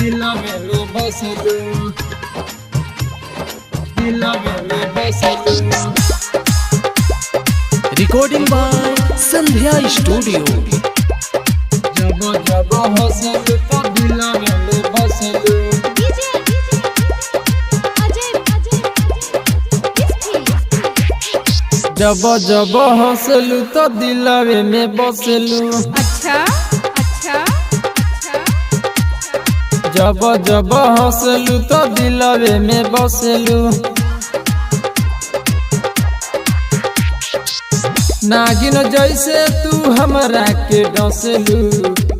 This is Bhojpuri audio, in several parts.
दिलवे में बसलू, दिलवे में बसलू। Recording by Sandhya studio. जब जब हंसलू तो दिलवे में बसलू। जब जब हंसलू तो दिलवे में बसलू। अच्छा अच्छा अच्छा। जब जब हंसलू तो दिलवे में बसलू। नागिन जैसे तू हमरा के डसलू,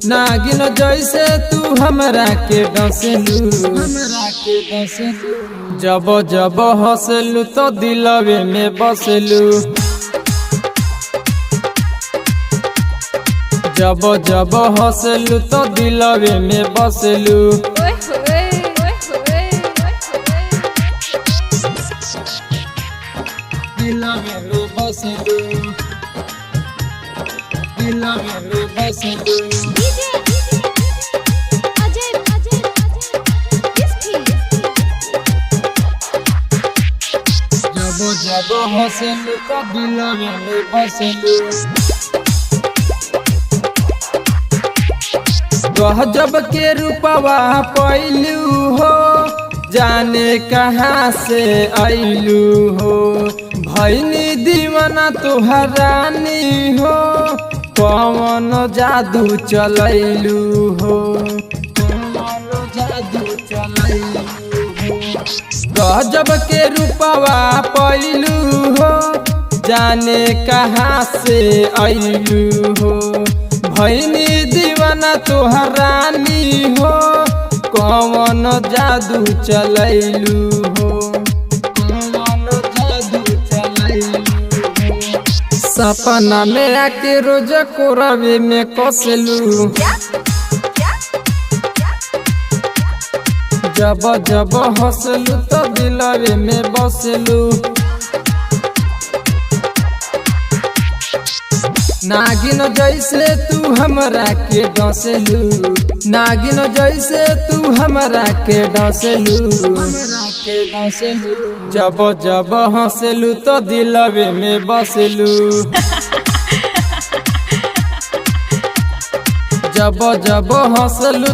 नागिन जैसे तू हमरा के डसलू, हमरा के डसलू। जब जब हंसलू तो दिलवे में बसलू। जब जब हंसलू तो दिलवे में बसलू। ओए होए ओए होए ओए होए। दिलवे में बसलू, दिलवे में बसलू। जब जब हंसलू तो दिलवे में बसलू। गजब के रूपवा पैलू हो, जाने कहाँ से आइलू हो। भैनी दीवाना तुहर रानी हो, कौन जादू चलैलू हो, कौन जादू चलैलू हो। गजब के रूपवा पैलू हो, जाने कहाँ से आइलू हो। भैनी दीवाना तुहर रानी हो, कौन जादू चलैलू हो, कौन जादू चलैलू हो। सपना में आके रोज कोरवे में कसलू। जब जब हंसलू तो दिलवे में बसलू। नागिन जैसे तू हमरा के डसलू, नागिन जैसे तू हमरा के डसलू, हमरा के डसलू। जब जब हंसलू तो दिलवे में बसलू। जब जब हंसलू